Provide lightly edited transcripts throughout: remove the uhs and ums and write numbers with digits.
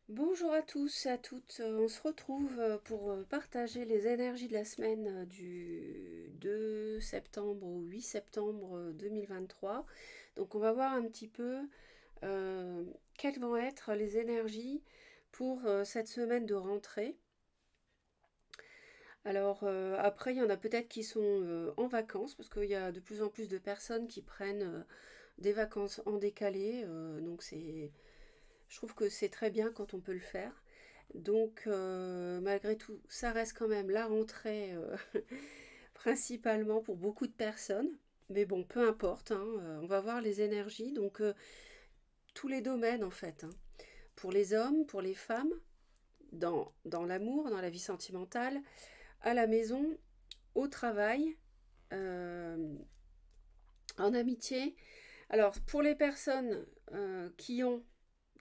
Bonjour à tous et à toutes, on se retrouve pour partager les énergies de la semaine du 2 septembre au 8 septembre 2023. Donc on va voir un petit peu euh, quelles vont être les énergies pour cette semaine de rentrée. Alors après, il y en a peut-être qui sont en vacances parce qu'il y a de plus en plus de personnes qui prennent des vacances en décalé. Donc je trouve que c'est très bien quand on peut le faire. Donc, malgré tout, ça reste quand même la rentrée principalement pour beaucoup de personnes. Mais bon, peu importe, hein, on va voir les énergies. Donc, tous les domaines en fait, hein. Pour les hommes, pour les femmes, dans l'amour, dans la vie sentimentale, à la maison, au travail, euh, en amitié. Alors, pour les personnes qui ont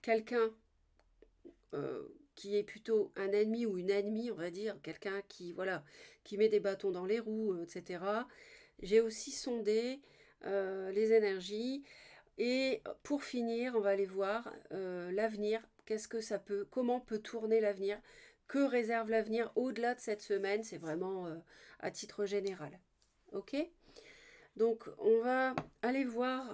quelqu'un qui est plutôt un ennemi ou une ennemie, on va dire, quelqu'un qui, voilà, qui met des bâtons dans les roues, etc. J'ai aussi sondé les énergies. Et pour finir, on va aller voir l'avenir. Qu'est-ce que ça peut, comment peut tourner l'avenir? Que réserve l'avenir au-delà de cette semaine? C'est vraiment à titre général. Ok. Donc, on va aller voir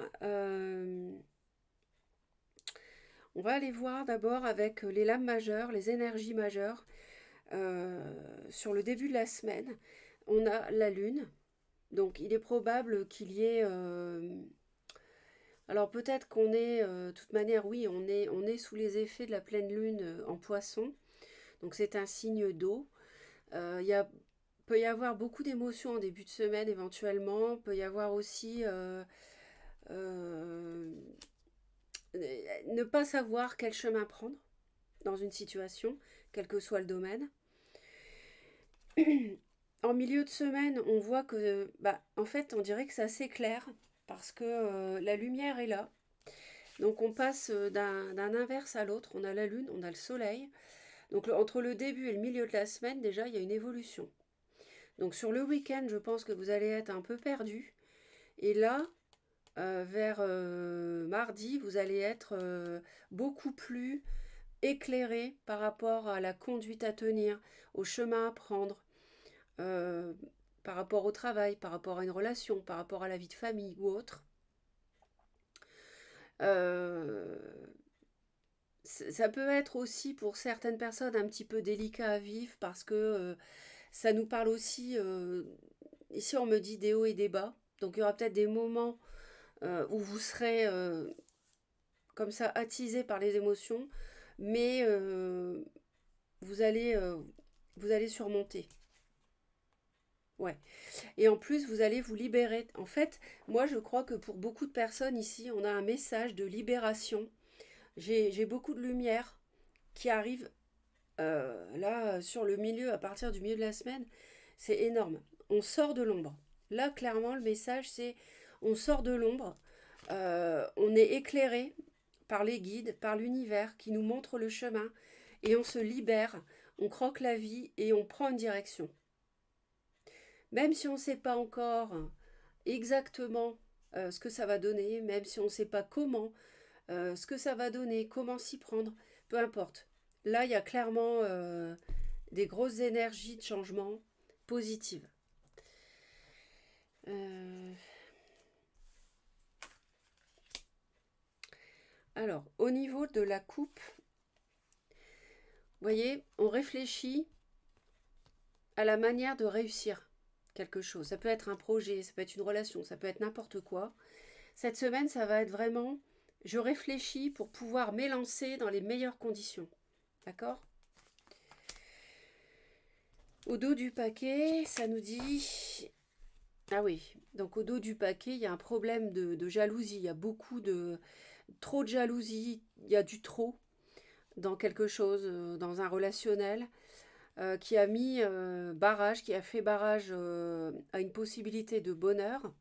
on va aller voir d'abord avec les lames majeures, les énergies majeures. Sur le début de la semaine, on a la Lune. Donc il est probable qu'il y ait... alors peut-être qu'on est, de toute manière, oui, on est sous les effets de la pleine Lune en poisson. Donc c'est un signe d'eau. Peut y avoir beaucoup d'émotions en début de semaine éventuellement. Peut y avoir aussi euh, ne pas savoir quel chemin prendre dans une situation, quel que soit le domaine. En milieu de semaine, on voit que, bah, en fait, on dirait que c'est assez clair parce que la lumière est là. Donc on passe d'un inverse à l'autre. On a la lune, on a le soleil. Donc entre le début et le milieu de la semaine, déjà, il y a une évolution. Donc sur le week-end, je pense que vous allez être un peu perdu. Et là, vers mardi, vous allez être beaucoup plus éclairé par rapport à la conduite à tenir, au chemin à prendre, euh, par rapport au travail, par rapport à une relation, par rapport à la vie de famille ou autre. Euh, Ça peut être aussi pour certaines personnes un petit peu délicat à vivre parce que ça nous parle aussi, ici on me dit des hauts et des bas, donc il y aura peut-être des moments où vous serez comme ça attisé par les émotions, mais vous allez, euh, vous allez surmonter. Ouais. Et en plus, vous allez vous libérer. En fait, moi, je crois que pour beaucoup de personnes ici, on a un message de libération. J'ai beaucoup de lumière qui arrive là sur le milieu, à partir du milieu de la semaine. C'est énorme. On sort de l'ombre. Là, clairement, le message, c'est on sort de l'ombre. On est éclairé par les guides, par l'univers qui nous montre le chemin. Et on se libère. On croque la vie et on prend une direction. Même si on ne sait pas encore exactement ce que ça va donner, même si on ne sait pas comment, ce que ça va donner, comment s'y prendre, peu importe. Là, il y a clairement des grosses énergies de changement positives. Euh, alors, au niveau de la coupe, vous voyez, on réfléchit à la manière de réussir quelque chose. Ça peut être un projet, ça peut être une relation, ça peut être n'importe quoi. Cette semaine, ça va être vraiment, je réfléchis pour pouvoir m'élancer dans les meilleures conditions. D'accord? Au dos du paquet, ça nous dit... Ah oui, donc au dos du paquet, il y a un problème de jalousie. Il y a beaucoup de... Trop de jalousie, il y a du trop dans quelque chose, dans un relationnel, qui a mis barrage, qui a fait barrage à une possibilité de bonheur.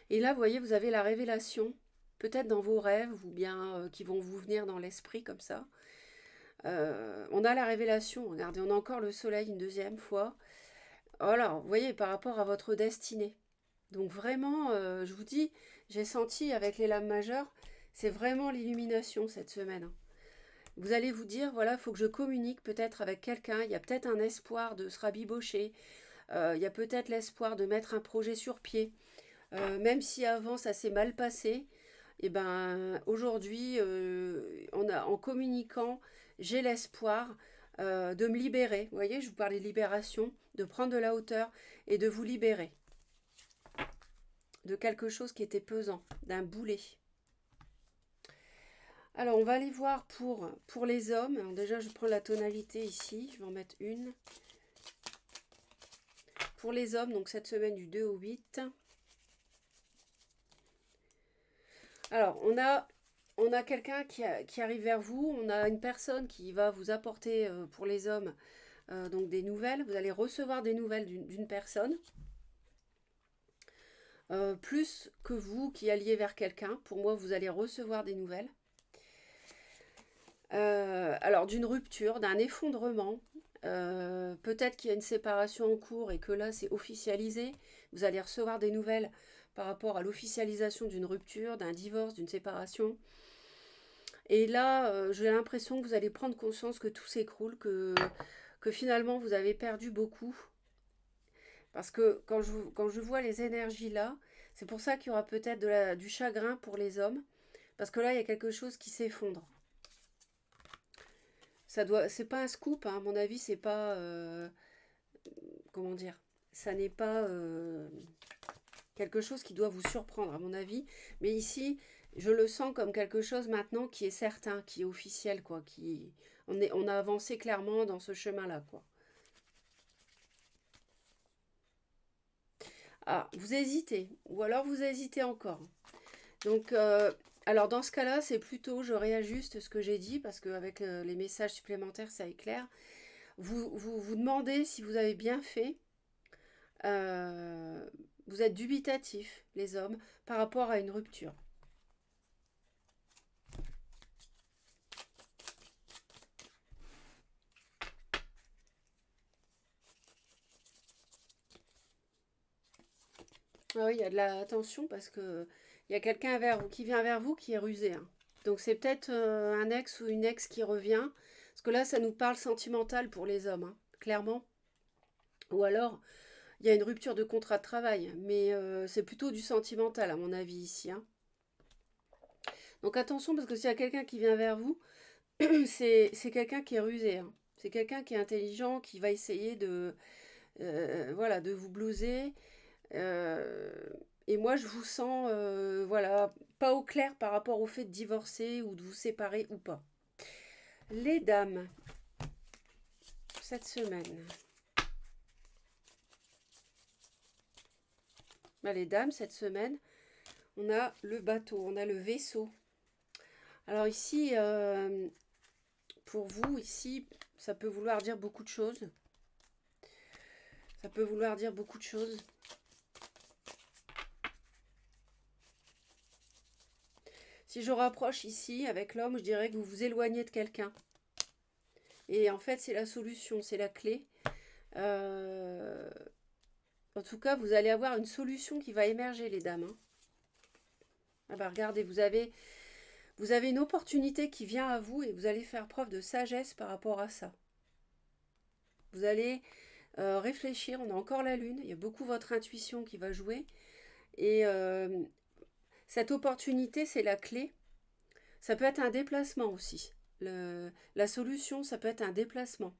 Et là, vous voyez, vous avez la révélation, peut-être dans vos rêves, ou bien qui vont vous venir dans l'esprit comme ça. On a la révélation, regardez, on a encore le soleil une deuxième fois. Voilà, vous voyez, par rapport à votre destinée. Donc vraiment, je vous dis, j'ai senti avec les lames majeures, c'est vraiment l'illumination cette semaine, hein. vous allez vous dire, voilà, il faut que je communique peut-être avec quelqu'un, il y a peut-être un espoir de se rabibocher, il y a peut-être l'espoir de mettre un projet sur pied. Même si avant ça s'est mal passé, et ben aujourd'hui, en communiquant, j'ai l'espoir de me libérer. Vous voyez, je vous parlais de libération, de prendre de la hauteur et de vous libérer de quelque chose qui était pesant, d'un boulet. Alors, on va aller voir pour les hommes. Alors déjà, je prends la tonalité ici. Je vais en mettre une. Pour les hommes, donc cette semaine du 2 au 8. Alors, on a quelqu'un qui arrive vers vous. On a une personne qui va vous apporter, pour les hommes, donc des nouvelles. Vous allez recevoir des nouvelles d'une personne. Plus que vous qui alliez vers quelqu'un. Pour moi, vous allez recevoir des nouvelles. Alors d'une rupture, d'un effondrement, peut-être qu'il y a une séparation en cours et que là c'est officialisé. Vous allez recevoir des nouvelles par rapport à l'officialisation d'une rupture, d'un divorce, d'une séparation. Et là, j'ai l'impression que vous allez prendre conscience que tout s'écroule, que finalement vous avez perdu beaucoup. Parce que quand je vois les énergies là, c'est pour ça qu'il y aura peut-être du chagrin pour les hommes. Parce que là, il y a quelque chose qui s'effondre. C'est pas un scoop, hein, à mon avis, c'est pas, comment dire, ça n'est pas quelque chose qui doit vous surprendre, à mon avis. Mais ici, je le sens comme quelque chose maintenant qui est certain, qui est officiel, quoi. On a avancé clairement dans ce chemin-là, quoi. Ah, vous hésitez, ou alors vous hésitez encore. Donc, alors dans ce cas-là, c'est plutôt, je réajuste ce que j'ai dit, parce qu'avec les messages supplémentaires, ça éclaire. Vous demandez si vous avez bien fait. Euh, vous êtes dubitatif, les hommes, par rapport à une rupture. Ah oui, il y a de la tension parce que il y a quelqu'un qui vient vers vous qui est rusé, hein. Donc c'est peut-être un ex ou une ex qui revient. Parce que là, ça nous parle sentimental pour les hommes, hein, clairement. Ou alors, il y a une rupture de contrat de travail. Mais c'est plutôt du sentimental, à mon avis, ici, hein. Donc attention, parce que s'il y a quelqu'un qui vient vers vous, c'est quelqu'un qui est rusé, hein. C'est quelqu'un qui est intelligent, qui va essayer voilà, de vous blouser. Euh, et moi, je vous sens, voilà, pas au clair par rapport au fait de divorcer ou de vous séparer ou pas. Les dames, cette semaine. Bah, les dames, cette semaine, on a le bateau, on a le vaisseau. Alors ici, pour vous, ici, ça peut vouloir dire beaucoup de choses. Ça peut vouloir dire beaucoup de choses. Si je rapproche ici avec l'homme, je dirais que vous vous éloignez de quelqu'un. Et en fait, c'est la solution, c'est la clé. Euh, En tout cas, vous allez avoir une solution qui va émerger, les dames, hein. Ah bah regardez, vous avez une opportunité qui vient à vous et vous allez faire preuve de sagesse par rapport à ça. Vous allez réfléchir, on a encore la lune, il y a beaucoup votre intuition qui va jouer. Et cette opportunité, c'est la clé. Ça peut être un déplacement aussi. La solution, ça peut être un déplacement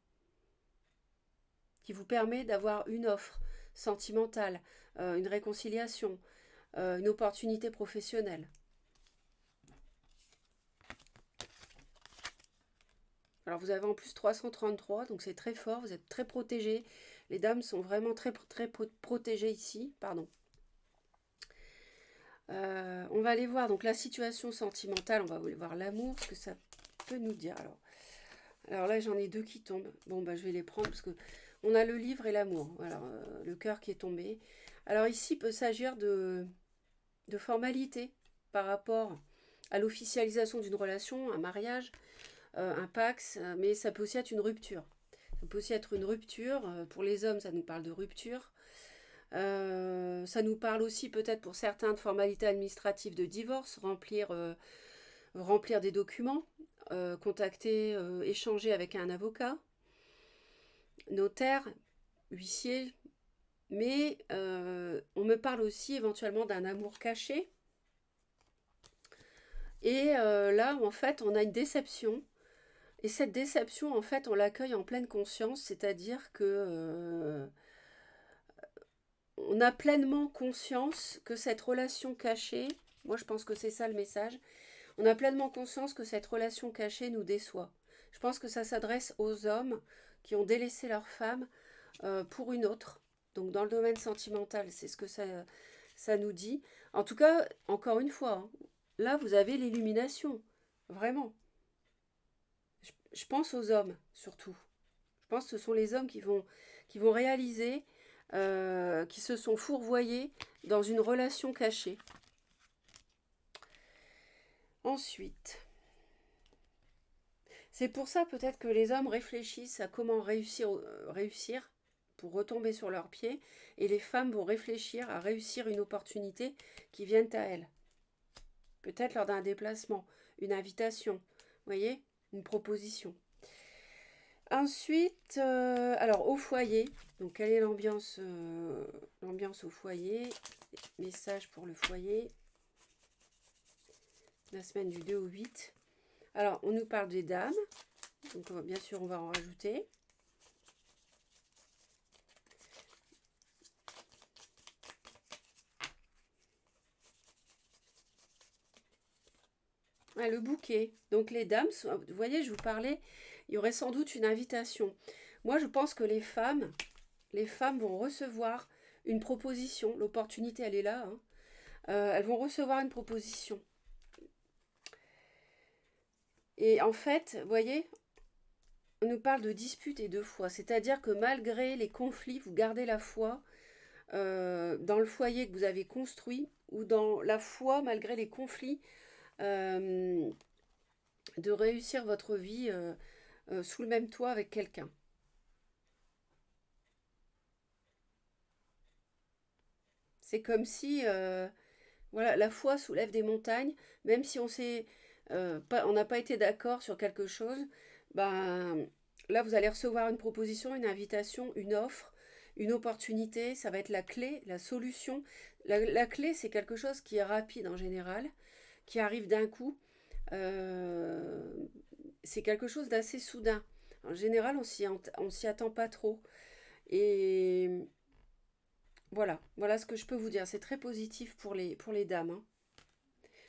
qui vous permet d'avoir une offre sentimentale, une réconciliation, une opportunité professionnelle. Alors vous avez en plus 333, donc c'est très fort, vous êtes très protégés. Les dames sont vraiment très, très protégées ici. Pardon. On va aller voir donc la situation sentimentale, on va aller voir l'amour, ce que ça peut nous dire. Alors là, j'en ai deux qui tombent. Bon, bah, je vais les prendre parce que on a le livre et l'amour. Alors, le cœur qui est tombé. Alors ici, il peut s'agir de formalité par rapport à l'officialisation d'une relation, un mariage, un pax, mais ça peut aussi être une rupture. Ça peut aussi être une rupture. Pour les hommes, ça nous parle de rupture. Ça nous parle aussi peut-être pour certains de formalités administratives de divorce, remplir des documents. contacter, échanger avec un avocat, notaire, huissier, mais on me parle aussi éventuellement d'un amour caché. Et là, en fait, on a une déception. Et cette déception, en fait, on l'accueille en pleine conscience, c'est-à-dire que on a pleinement conscience que cette relation cachée, moi je pense que c'est ça le message, on a pleinement conscience que cette relation cachée nous déçoit. Je pense que ça s'adresse aux hommes qui ont délaissé leur femme pour une autre. Donc dans le domaine sentimental, c'est ce que ça nous dit. En tout cas, encore une fois, hein, là vous avez l'illumination, vraiment. Je pense aux hommes surtout. Je pense que ce sont les hommes qui vont réaliser qui se sont fourvoyés dans une relation cachée. Ensuite, c'est pour ça peut-être que les hommes réfléchissent à comment réussir pour retomber sur leurs pieds, et les femmes vont réfléchir à réussir une opportunité qui vienne à elles. Peut-être lors d'un déplacement, une invitation, vous voyez, une proposition. Ensuite, alors au foyer, donc quelle est l'ambiance au foyer? Message pour le foyer, la semaine du 2 au 8. Alors, on nous parle des dames, donc bien sûr on va en rajouter. Ah, le bouquet, donc les dames, vous voyez, je vous parlais, il y aurait sans doute une invitation. Moi, je pense que les femmes vont recevoir une proposition, l'opportunité elle est là, hein. Elles vont recevoir une proposition. Et en fait, vous voyez, on nous parle de dispute et de foi, c'est-à-dire que malgré les conflits, vous gardez la foi dans le foyer que vous avez construit, ou dans la foi malgré les conflits, de réussir votre vie sous le même toit avec quelqu'un. C'est comme si voilà, la foi soulève des montagnes, même si on n'a pas été d'accord sur quelque chose, ben, là vous allez recevoir une proposition, une invitation, une offre, une opportunité, ça va être la clé, la solution. La clé, c'est quelque chose qui est rapide en général, qui arrive d'un coup. Euh, c'est quelque chose d'assez soudain. En général, on s'y attend pas trop. Et voilà ce que je peux vous dire. C'est très positif pour les dames, hein.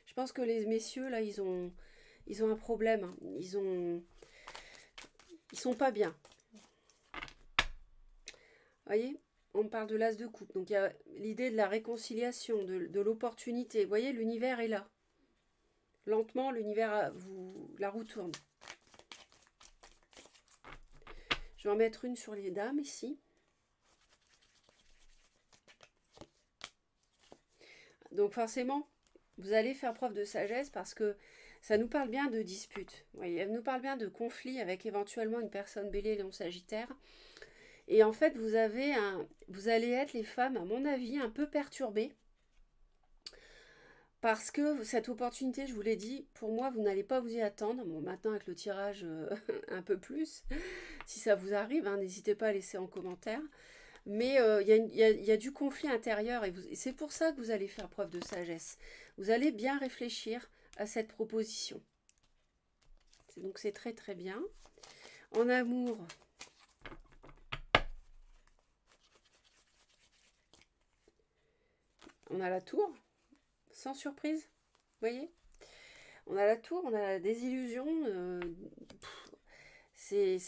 Je pense que les messieurs, là, ils ont un problème, hein. Ils sont pas bien. Vous voyez, on parle de l'as de coupe. Donc, il y a l'idée de la réconciliation, de l'opportunité. Vous voyez, l'univers est là. Lentement, la roue tourne. Je vais en mettre une sur les dames ici. Donc, forcément, vous allez faire preuve de sagesse parce que ça nous parle bien de dispute. Vous voyez, elle nous parle bien de conflit avec éventuellement une personne bélier, lion, sagittaire. Et en fait, vous allez être, les femmes, à mon avis, un peu perturbées. Parce que cette opportunité, je vous l'ai dit, pour moi, vous n'allez pas vous y attendre. Bon, maintenant, avec le tirage, un peu plus. Si ça vous arrive, hein, n'hésitez pas à laisser en commentaire. Mais il y a du conflit intérieur et c'est pour ça que vous allez faire preuve de sagesse. Vous allez bien réfléchir à cette proposition. Donc c'est très très bien. En amour, on a la tour, sans surprise, vous voyez. On a la tour, on a la désillusion. C'est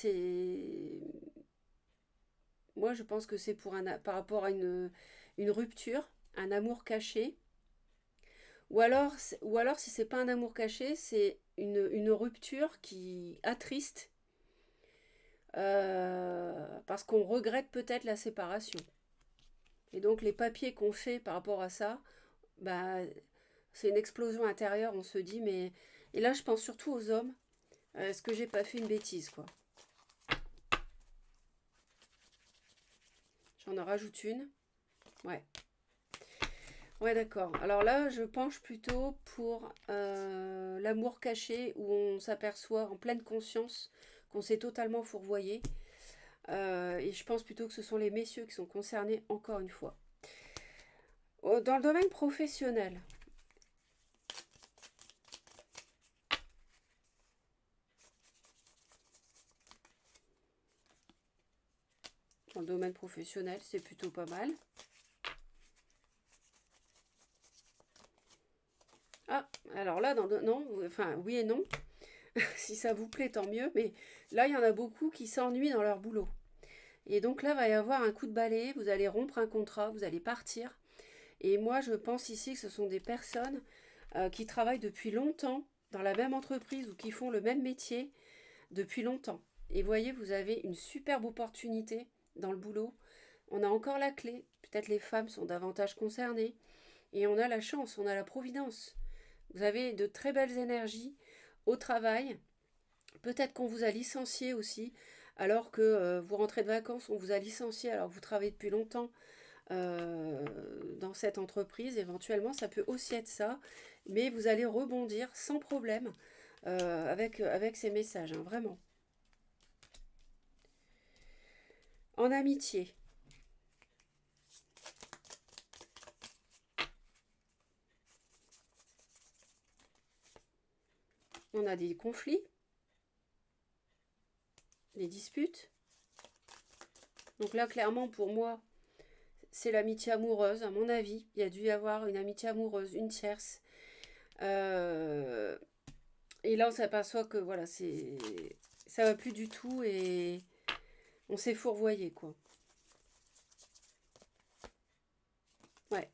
Moi, je pense que c'est par rapport à une rupture, un amour caché. Ou alors si c'est pas un amour caché, c'est une rupture qui attriste parce qu'on regrette peut-être la séparation. Et donc les papiers qu'on fait par rapport à ça, bah, c'est une explosion intérieure. On se dit, mais... Et là, je pense surtout aux hommes. Est-ce que j'ai pas fait une bêtise, quoi? J'en rajoute une. Ouais. Ouais, d'accord. Alors là, je penche plutôt pour l'amour caché où on s'aperçoit en pleine conscience qu'on s'est totalement fourvoyé. Et je pense plutôt que ce sont les messieurs qui sont concernés encore une fois. Dans le domaine professionnel, dans le domaine professionnel, c'est plutôt pas mal. Ah, alors là, non, enfin oui et non. Si ça vous plaît, tant mieux. Mais là, il y en a beaucoup qui s'ennuient dans leur boulot. Et donc là, il va y avoir un coup de balai. Vous allez rompre un contrat, vous allez partir. Et moi, je pense ici que ce sont des personnes qui travaillent depuis longtemps dans la même entreprise ou qui font le même métier depuis longtemps. Et voyez, vous avez une superbe opportunité dans le boulot. On a encore la clé. Peut-être les femmes sont davantage concernées. Et on a la chance, on a la providence. Vous avez de très belles énergies au travail. Peut-être qu'on vous a licencié aussi, alors que vous rentrez de vacances, on vous a licencié alors que vous travaillez depuis longtemps dans cette entreprise. Éventuellement, ça peut aussi être ça, mais vous allez rebondir sans problème avec ces messages, hein, vraiment. En amitié, on a des conflits, des disputes. Donc là, clairement, pour moi, c'est l'amitié amoureuse, à mon avis. Il y a dû y avoir une amitié amoureuse, une tierce. Euh, et là, on s'aperçoit que voilà, ça va plus du tout et on s'est fourvoyé, quoi. Ouais.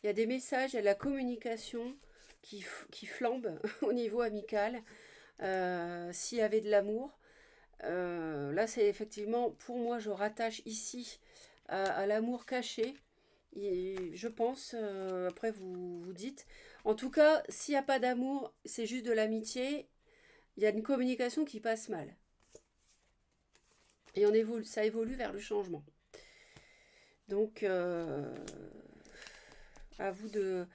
Il y a des messages, il y a de la communication qui flambe au niveau amical. S'il y avait de l'amour, là, c'est effectivement, pour moi, je rattache ici à l'amour caché. Et je pense, après vous dites. En tout cas, s'il n'y a pas d'amour, c'est juste de l'amitié, il y a une communication qui passe mal. Et ça évolue vers le changement. Donc, à vous de,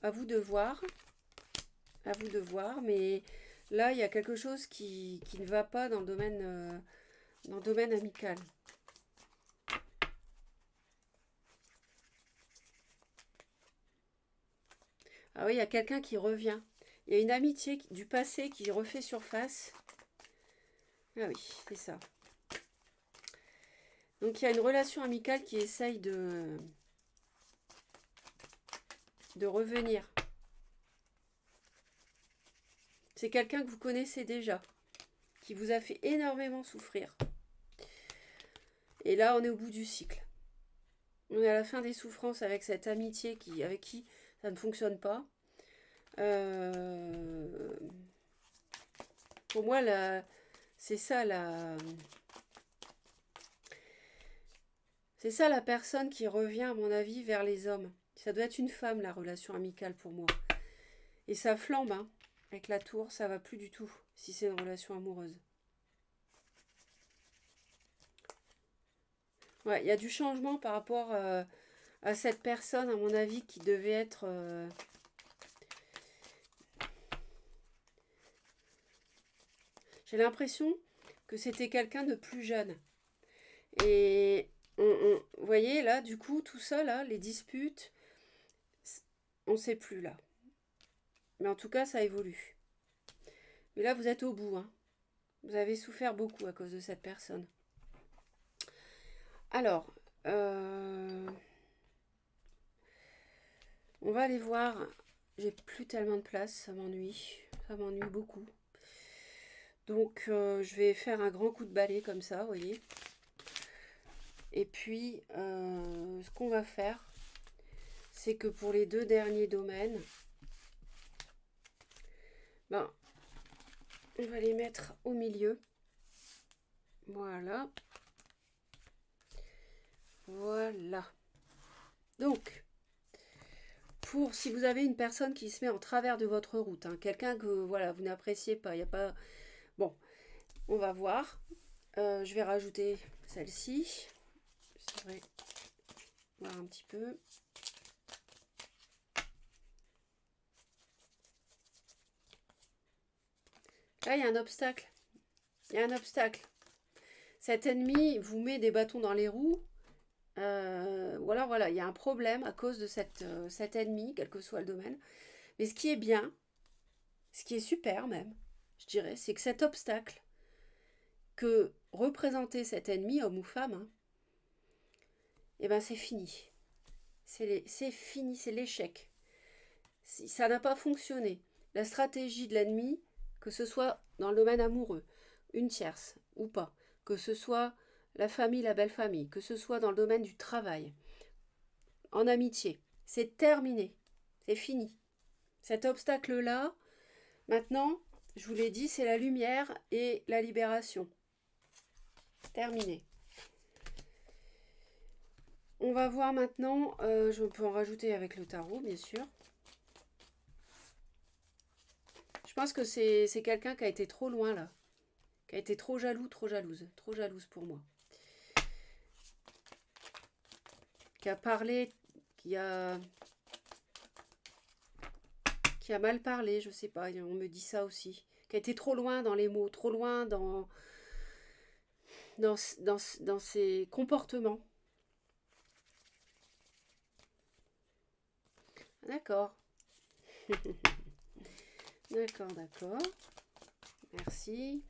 à vous de voir, à vous de voir. Mais là, il y a quelque chose qui ne va pas dans le domaine amical. Ah oui, il y a quelqu'un qui revient. Il y a une amitié du passé qui refait surface. Ah oui, c'est ça. Donc il y a une relation amicale qui essaye de revenir. C'est quelqu'un que vous connaissez déjà, qui vous a fait énormément souffrir. Et là, on est au bout du cycle. On est à la fin des souffrances avec cette amitié avec qui ça ne fonctionne pas. Euh, pour moi, c'est ça c'est ça la personne qui revient, à mon avis, vers les hommes. Ça doit être une femme, la relation amicale pour moi. Et ça flambe, hein. Avec la tour, ça va plus du tout, si c'est une relation amoureuse. Ouais, il y a du changement par rapport à cette personne, à mon avis, qui devait être... J'ai l'impression que c'était quelqu'un de plus jeune. Et vous voyez, là, du coup, tout ça, là, les disputes, on ne sait plus, là. Mais en tout cas, ça évolue. Mais là, vous êtes au bout, hein. Vous avez souffert beaucoup à cause de cette personne. Alors, on va aller voir. J'ai plus tellement de place, ça m'ennuie. Ça m'ennuie beaucoup. Donc, je vais faire un grand coup de balai comme ça, vous voyez. Et puis, ce qu'on va faire, c'est que pour les deux derniers domaines, ben, on va les mettre au milieu. Voilà. Voilà. Donc, si vous avez une personne qui se met en travers de votre route, hein, quelqu'un que voilà, vous n'appréciez pas, il n'y a pas... Bon, on va voir. Je vais rajouter celle-ci. C'est vrai. Voir un petit peu. Là, il y a un obstacle. Il y a un obstacle. Cet ennemi vous met des bâtons dans les roues. Ou alors, voilà, il y a un problème à cause de cet ennemi, quel que soit le domaine. Mais ce qui est bien, ce qui est super même, je dirais, c'est que cet obstacle que représentait cet ennemi, homme ou femme, hein, eh ben c'est fini. C'est fini, c'est l'échec. Si ça n'a pas fonctionné, la stratégie de l'ennemi, que ce soit dans le domaine amoureux, une tierce ou pas, que ce soit la famille, la belle famille, que ce soit dans le domaine du travail, en amitié, c'est terminé, c'est fini. Cet obstacle-là, maintenant, je vous l'ai dit, c'est la lumière et la libération. Terminé. On va voir maintenant, je peux en rajouter avec le tarot, bien sûr. Je pense que c'est quelqu'un qui a été trop loin, là. Qui a été trop jaloux, trop jalouse pour moi. Qui a parlé, qui a mal parlé, je sais pas, on me dit ça aussi. Qui a été trop loin dans les mots, trop loin dans ses comportements. D'accord. D'accord. Merci.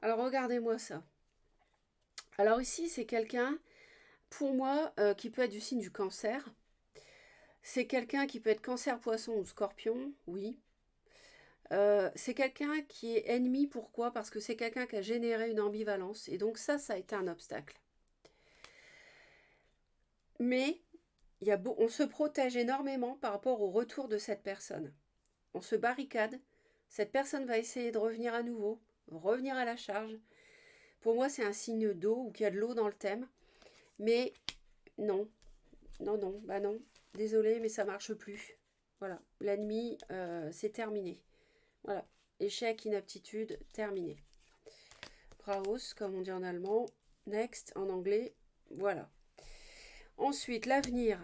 Alors, regardez-moi ça. Alors ici, c'est quelqu'un, pour moi, qui peut être du signe du cancer. C'est quelqu'un qui peut être cancer, poisson ou scorpion, oui. C'est quelqu'un qui est ennemi, pourquoi? Parce que c'est quelqu'un qui a généré une ambivalence. Et donc ça a été un obstacle. Mais on se protège énormément par rapport au retour de cette personne. On se barricade. Cette personne va essayer de revenir à nouveau, revenir à la charge. Pour moi, c'est un signe d'eau ou qu'il y a de l'eau dans le thème. Mais non, bah non. Désolée, mais ça marche plus. Voilà, l'ennemi, c'est terminé. Voilà, échec, inaptitude, terminé. Raus, comme on dit en allemand. Next, en anglais. Voilà. Ensuite, l'avenir.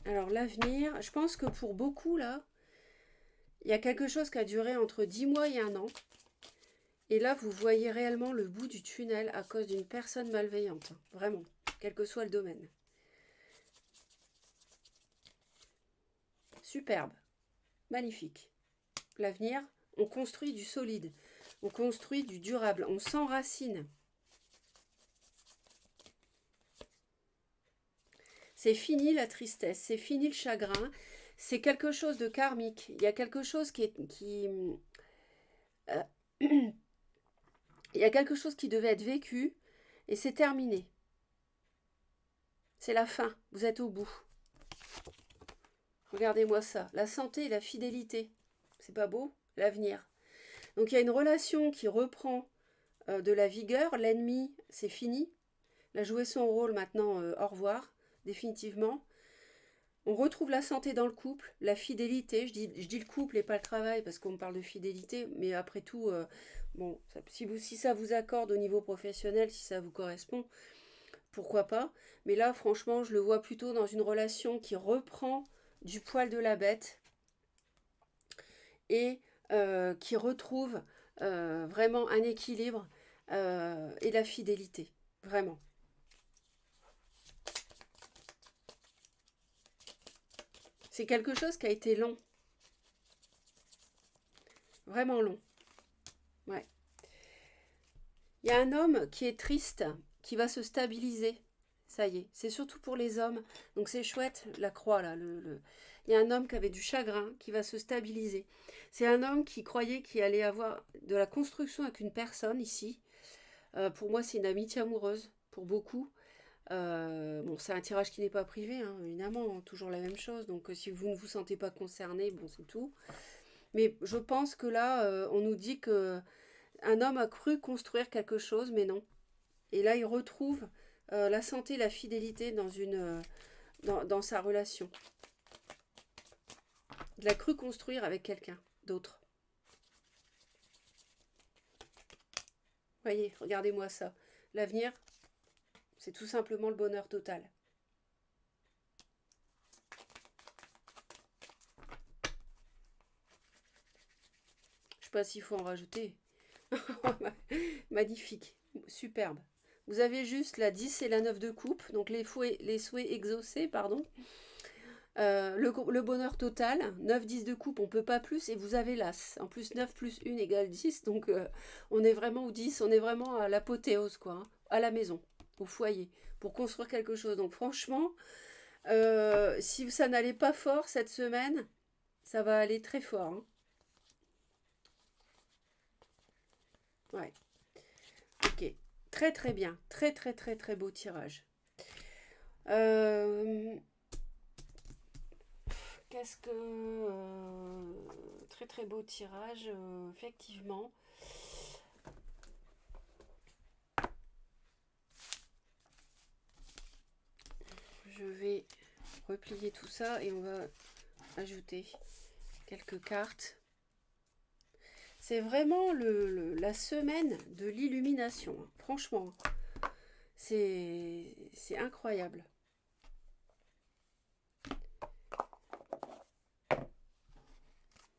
Alors, l'avenir, je pense que pour beaucoup, là, il y a quelque chose qui a duré entre 10 mois et 1 an. Et là, vous voyez réellement le bout du tunnel à cause d'une personne malveillante. Vraiment, quel que soit le domaine. Superbe. Magnifique. L'avenir, on construit du solide. On construit du durable. On s'enracine. C'est fini la tristesse. C'est fini le chagrin. C'est quelque chose de karmique. Il y a quelque chose il y a quelque chose qui devait être vécu et c'est terminé. C'est la fin. Vous êtes au bout. Regardez-moi ça. La santé et la fidélité. C'est pas beau? L'avenir. Donc il y a une relation qui reprend de la vigueur. L'ennemi, c'est fini. Il a joué son rôle maintenant. Au revoir. Définitivement. On retrouve la santé dans le couple, la fidélité. Je dis le couple et pas le travail parce qu'on me parle de fidélité. Mais après tout, bon, si ça vous accorde au niveau professionnel, si ça vous correspond, pourquoi pas. Mais là, franchement, je le vois plutôt dans une relation qui reprend du poil de la bête et qui retrouve vraiment un équilibre et la fidélité. Vraiment. C'est quelque chose qui a été long. Vraiment long. Ouais. Il y a un homme qui est triste, qui va se stabiliser. Ça y est, c'est surtout pour les hommes. Donc c'est chouette, la croix là. Il y a un homme qui avait du chagrin, qui va se stabiliser. C'est un homme qui croyait qu'il allait avoir de la construction avec une personne ici. Pour moi, c'est une amitié amoureuse, pour beaucoup. Bon, c'est un tirage qui n'est pas privé, hein, évidemment, hein, toujours la même chose. Donc si vous ne vous sentez pas concerné, bon, c'est tout. Mais je pense que là, on nous dit que un homme a cru construire quelque chose, mais non. Et là, il retrouve la santé, la fidélité dans sa relation. Il a cru construire avec quelqu'un d'autre. Voyez, regardez-moi ça. L'avenir, c'est tout simplement le bonheur total. pas s'il faut en rajouter. Magnifique, superbe. Vous avez juste la 10 et la 9 de coupe, donc les souhaits exaucés, pardon. Le bonheur total, 9, 10 de coupe, on peut pas plus, et vous avez l'as. En plus, 9 plus 1 égale 10, donc on est vraiment au 10, on est vraiment à l'apothéose, quoi, hein, à la maison, au foyer, pour construire quelque chose. Donc franchement, si ça n'allait pas fort cette semaine, ça va aller très fort, hein. Ouais, ok. Très très bien. Très très très très beau tirage. Euh, Qu'est-ce que... très très beau tirage, effectivement. Je vais replier tout ça et on va ajouter quelques cartes. C'est vraiment la semaine de l'illumination, hein. Franchement, c'est incroyable.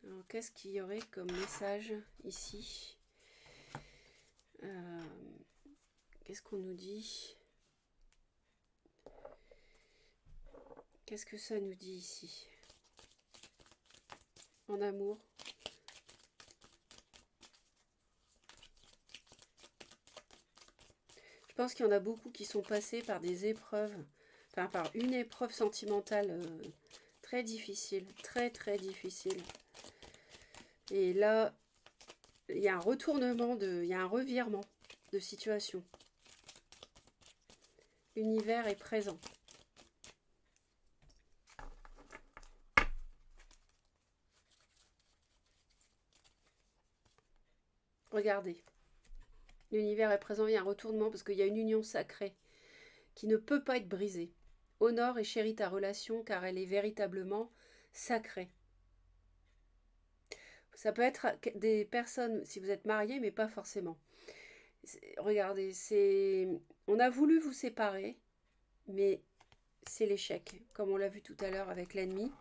Alors, qu'est-ce qu'il y aurait comme message ici? Qu'est-ce qu'on nous dit? Qu'est-ce que ça nous dit ici? En amour. Je pense qu'il y en a beaucoup qui sont passés par des épreuves, enfin par une épreuve sentimentale très difficile, très très difficile. Et là, il y a un retournement, il y a un revirement de situation. L'univers est présent. Regardez. L'univers est présent, il y a un retournement parce qu'il y a une union sacrée qui ne peut pas être brisée. Honore et chéris ta relation car elle est véritablement sacrée. Ça peut être des personnes, si vous êtes mariés, mais pas forcément. Regardez, on a voulu vous séparer, mais c'est l'échec. Comme on l'a vu tout à l'heure avec l'ennemi,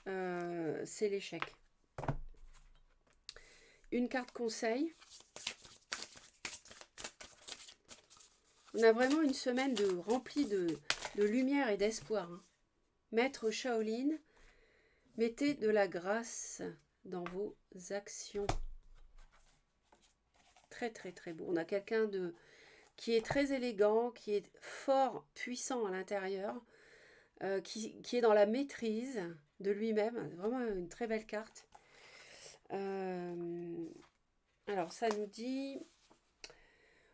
c'est l'échec. Une carte conseil. On a vraiment une semaine remplie de lumière et d'espoir, hein. Maître Shaolin, mettez de la grâce dans vos actions. Très très très beau. On a quelqu'un qui est très élégant, qui est fort, puissant à l'intérieur, qui est dans la maîtrise de lui-même. Vraiment une très belle carte. Alors ça nous dit...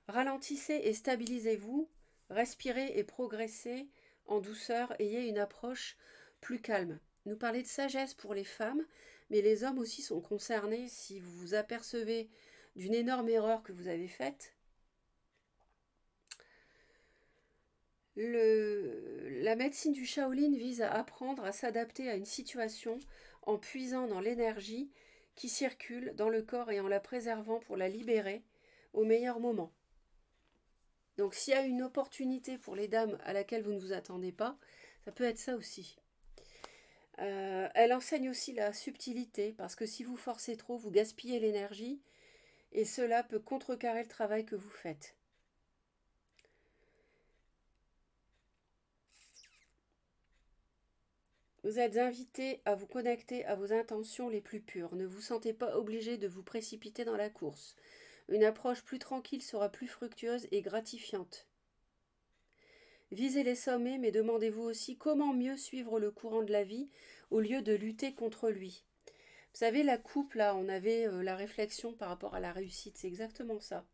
Ralentissez et stabilisez-vous, respirez et progressez en douceur, ayez une approche plus calme. Nous parlez de sagesse pour les femmes, mais les hommes aussi sont concernés si vous vous apercevez d'une énorme erreur que vous avez faite. La médecine du Shaolin vise à apprendre à s'adapter à une situation en puisant dans l'énergie qui circule dans le corps et en la préservant pour la libérer au meilleur moment. Donc s'il y a une opportunité pour les dames à laquelle vous ne vous attendez pas, ça peut être ça aussi. Elle enseigne aussi la subtilité, parce que si vous forcez trop, vous gaspillez l'énergie, et cela peut contrecarrer le travail que vous faites. Vous êtes invité à vous connecter à vos intentions les plus pures. Ne vous sentez pas obligé de vous précipiter dans la course. Une approche plus tranquille sera plus fructueuse et gratifiante. Visez les sommets, mais demandez-vous aussi comment mieux suivre le courant de la vie au lieu de lutter contre lui. Vous savez, la coupe, là, on avait la réflexion par rapport à la réussite, c'est exactement ça.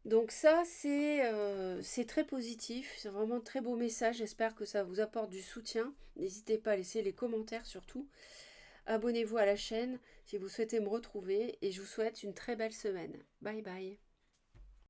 Donc ça, c'est très positif, c'est vraiment un très beau message, j'espère que ça vous apporte du soutien. N'hésitez pas à laisser les commentaires surtout. Abonnez-vous à la chaîne si vous souhaitez me retrouver et je vous souhaite une très belle semaine. Bye bye.